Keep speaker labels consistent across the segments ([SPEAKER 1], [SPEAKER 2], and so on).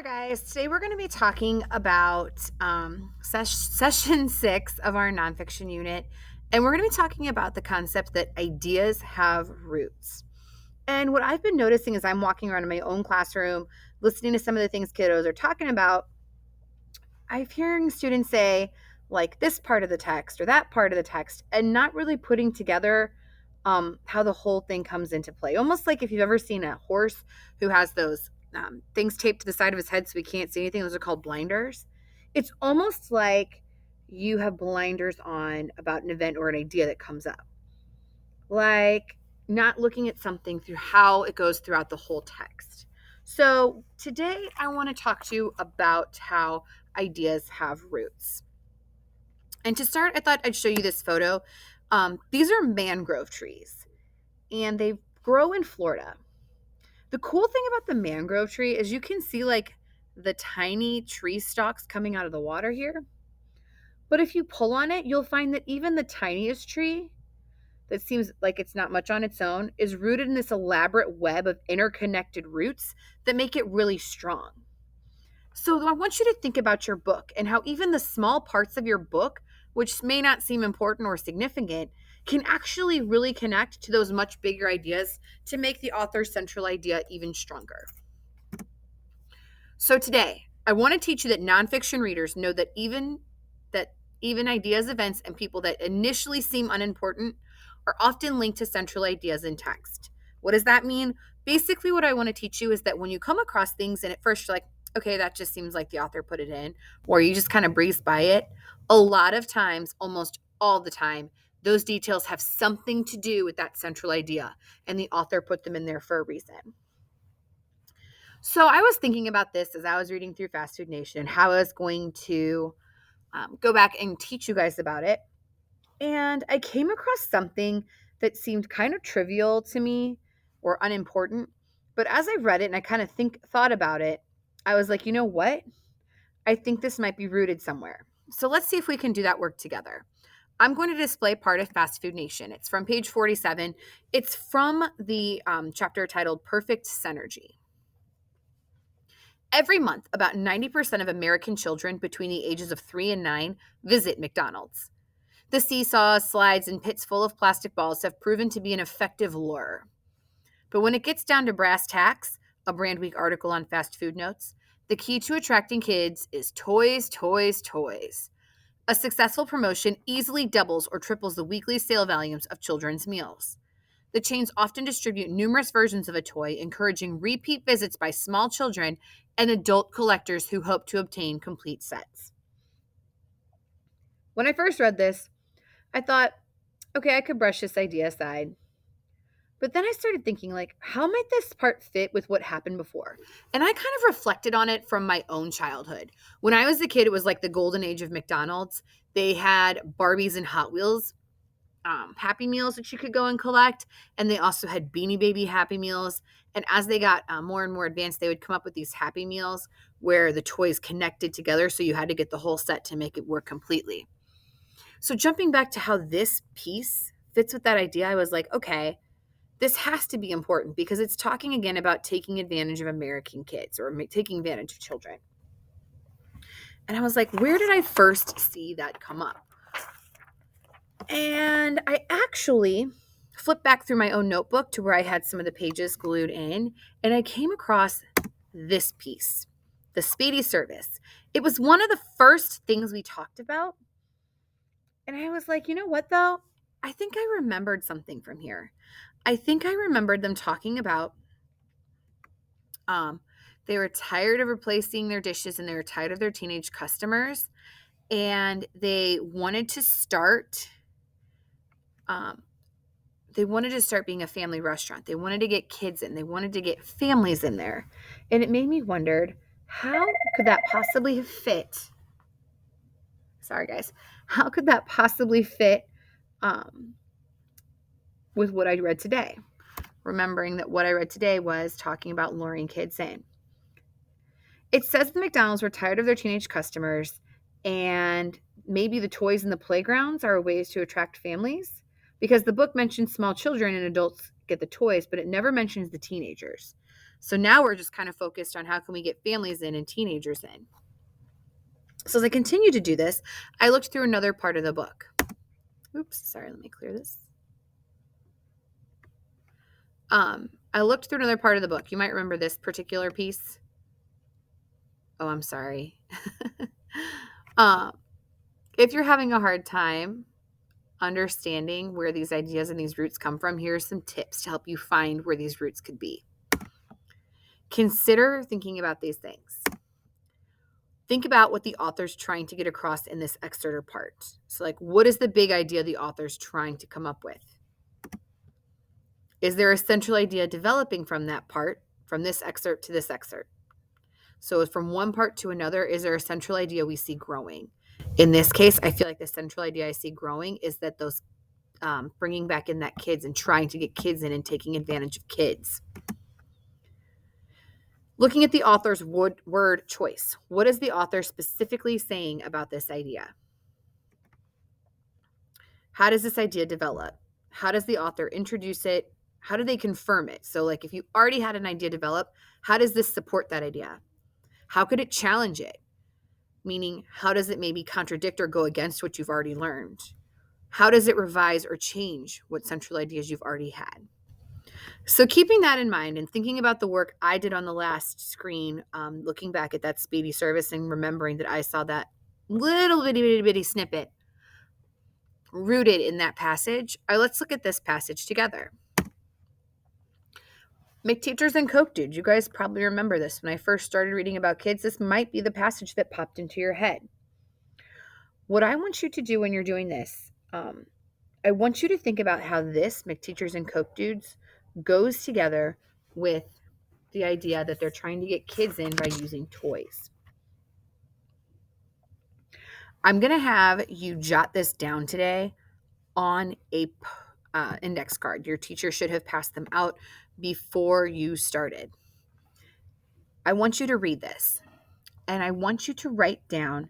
[SPEAKER 1] there, guys. Today we're going to be talking about session 6 of our nonfiction unit, and we're going to be talking about the concept that ideas have roots. And what I've been noticing as I'm walking around in my own classroom, listening to some of the things kiddos are talking about, I'm hearing students say, like, this part of the text or that part of the text, and not really putting together how the whole thing comes into play. Almost like if you've ever seen a horse who has those things taped to the side of his head so he can't see anything. Those are called blinders. It's almost like you have blinders on about an event or an idea that comes up. Like not looking at something through how it goes throughout the whole text. So today I want to talk to you about how ideas have roots. And to start, I thought I'd show you this photo. These are mangrove trees, and they grow in Florida. The cool thing about the mangrove tree is you can see like the tiny tree stalks coming out of the water here. But if you pull on it, you'll find that even the tiniest tree that seems like it's not much on its own is rooted in this elaborate web of interconnected roots that make it really strong. So I want you to think about your book and how even the small parts of your book, which may not seem important or significant, can actually really connect to those much bigger ideas to make the author's central idea even stronger. So today, I want to teach you that nonfiction readers know that even ideas, events, and people that initially seem unimportant are often linked to central ideas in text. What does that mean? Basically, what I want to teach you is that when you come across things and at first you're like, okay, that just seems like the author put it in, or you just kind of breeze by it, a lot of times, almost all the time, those details have something to do with that central idea, and the author put them in there for a reason. So I was thinking about this as I was reading through Fast Food Nation, how I was going to go back and teach you guys about it. And I came across something that seemed kind of trivial to me or unimportant. But as I read it and I kind of thought about it, I was like, you know what? I think this might be rooted somewhere. So let's see if we can do that work together. I'm going to display part of Fast Food Nation. It's from page 47. It's from the chapter titled Perfect Synergy. Every month, about 90% of American children between the ages of 3 and 9 visit McDonald's. The seesaws, slides, and pits full of plastic balls have proven to be an effective lure. But when it gets down to brass tacks, a Brand Week article on Fast Food notes, the key to attracting kids is toys, toys, toys. A successful promotion easily doubles or triples the weekly sale volumes of children's meals. The chains often distribute numerous versions of a toy, encouraging repeat visits by small children and adult collectors who hope to obtain complete sets. When I first read this, I thought, okay, I could brush this idea aside. But then I started thinking, like, how might this part fit with what happened before? And I kind of reflected on it from my own childhood. When I was a kid, it was like the golden age of McDonald's. They had Barbies and Hot Wheels Happy Meals that you could go and collect. And they also had Beanie Baby Happy Meals. And as they got more and more advanced, they would come up with these Happy Meals where the toys connected together. So you had to get the whole set to make it work completely. So jumping back to how this piece fits with that idea, I was like, okay, this has to be important because it's talking again about taking advantage of American kids or taking advantage of children. And I was like, where did I first see that come up? And I actually flipped back through my own notebook to where I had some of the pages glued in, and I came across this piece, the Speedy Service. It was one of the first things we talked about. And I was like, you know what, though? I think I remembered something from here. I think I remembered them talking about they were tired of replacing their dishes and they were tired of their teenage customers. And they wanted to start being a family restaurant. They wanted to get kids in. They wanted to get families in there. And it made me wonder, how could that possibly fit? Sorry, guys. How could that possibly fit with what I read today? Remembering that what I read today was talking about luring kids in. It says the McDonald's were tired of their teenage customers, and maybe the toys in the playgrounds are ways to attract families, because the book mentions small children and adults get the toys, but it never mentions the teenagers. So now we're just kind of focused on how can we get families in and teenagers in. So as I continue to do this, I looked through another part of the book. Oops, sorry, let me clear this. I looked through another part of the book. You might remember this particular piece. Oh, I'm sorry. If you're having a hard time understanding where these ideas and these roots come from, here are some tips to help you find where these roots could be. Consider thinking about these things. Think about what the author's trying to get across in this excerpt or part. So, like, what is the big idea the author's trying to come up with? Is there a central idea developing from that part, from this excerpt to this excerpt? So from one part to another, is there a central idea we see growing? In this case, I feel like the central idea I see growing is that those bringing back in that kids and trying to get kids in and taking advantage of kids. Looking at the author's word choice. What is the author specifically saying about this idea? How does this idea develop? How does the author introduce it? How do they confirm it? So like if you already had an idea develop, how does this support that idea? How could it challenge it? Meaning, how does it maybe contradict or go against what you've already learned? How does it revise or change what central ideas you've already had? So keeping that in mind and thinking about the work I did on the last screen, looking back at that speedy service and remembering that I saw that little bitty snippet rooted in that passage, let's look at this passage together. McTeachers and Coke Dude. You guys probably remember this. When I first started reading about kids, this might be the passage that popped into your head. What I want you to do when you're doing this, I want you to think about how this, McTeachers and Coke Dudes, goes together with the idea that they're trying to get kids in by using toys. I'm going to have you jot this down today on a index card. Your teacher should have passed them out before you started. I want you to read this, and I want you to write down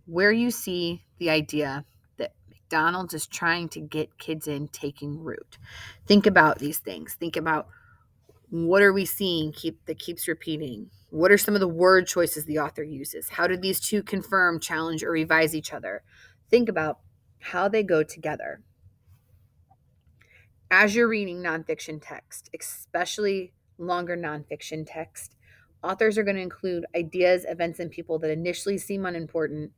[SPEAKER 1] where you see the idea that McDonald's is trying to get kids in taking root. Think about these things. Think about what are we seeing that keeps repeating? What are some of the word choices the author uses? How do these two confirm, challenge, or revise each other? Think about how they go together. As you're reading nonfiction text, especially longer nonfiction text, authors are going to include ideas, events, and people that initially seem unimportant.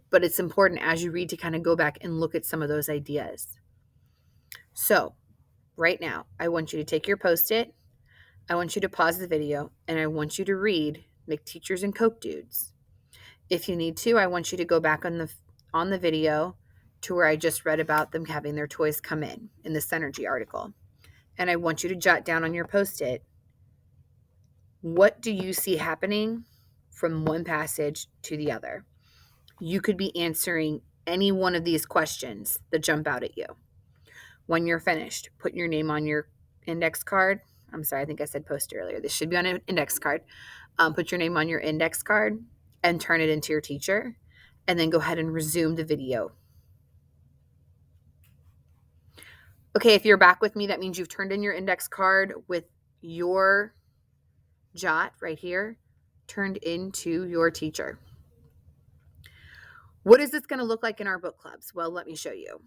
[SPEAKER 1] But it's important as you read to kind of go back and look at some of those ideas. So right now, I want you to take your Post-it. I want you to pause the video, and I want you to read McTeachers and Coke Dudes. If you need to, I want you to go back on the video to where I just read about them having their toys come in the Synergy article. And I want you to jot down on your Post-it, what do you see happening from one passage to the other? You could be answering any one of these questions that jump out at you. When you're finished, put your name on your index card. I'm sorry, I think I said Post-it earlier. This should be on an index card. Put your name on your index card and turn it into your teacher. And then go ahead and resume the video. Okay, if you're back with me, that means you've turned in your index card with your jot right here turned into your teacher. What is this going to look like in our book clubs? Well, let me show you.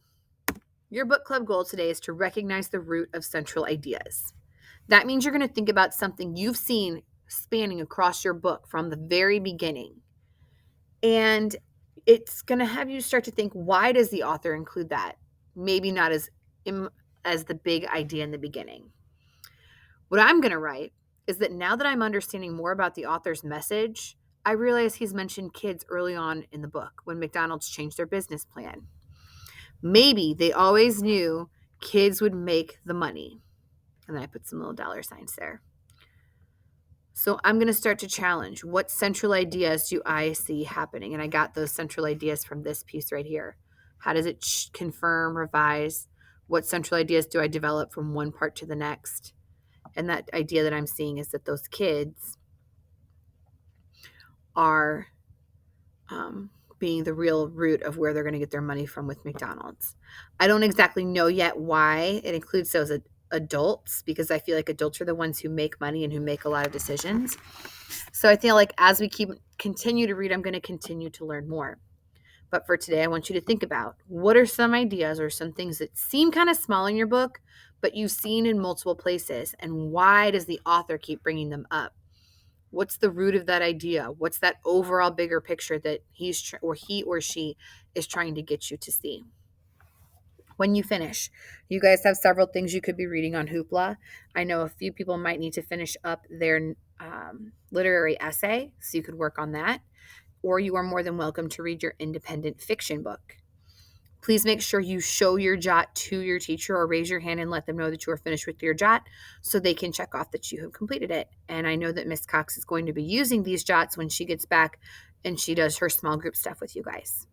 [SPEAKER 1] Your book club goal today is to recognize the root of central ideas. That means you're going to think about something you've seen spanning across your book from the very beginning. And it's going to have you start to think, why does the author include that? Maybe not as the big idea in the beginning. What I'm going to write is that now that I'm understanding more about the author's message, I realize he's mentioned kids early on in the book when McDonald's changed their business plan. Maybe they always knew kids would make the money. And then I put some little dollar signs there. So I'm going to start to challenge, what central ideas do I see happening? And I got those central ideas from this piece right here. How does it confirm, revise? What central ideas do I develop from one part to the next? And that idea that I'm seeing is that those kids are being the real root of where they're going to get their money from with McDonald's. I don't exactly know yet why it includes those adults, because I feel like adults are the ones who make money and who make a lot of decisions. So I feel like as we continue to read, I'm going to continue to learn more. But for today, I want you to think about what are some ideas or some things that seem kind of small in your book, but you've seen in multiple places, and why does the author keep bringing them up? What's the root of that idea? What's that overall bigger picture that he or she is trying to get you to see? When you finish, you guys have several things you could be reading on Hoopla. I know a few people might need to finish up their literary essay, so you could work on that. Or you are more than welcome to read your independent fiction book. Please make sure you show your jot to your teacher or raise your hand and let them know that you are finished with your jot so they can check off that you have completed it. And I know that Miss Cox is going to be using these jots when she gets back and she does her small group stuff with you guys.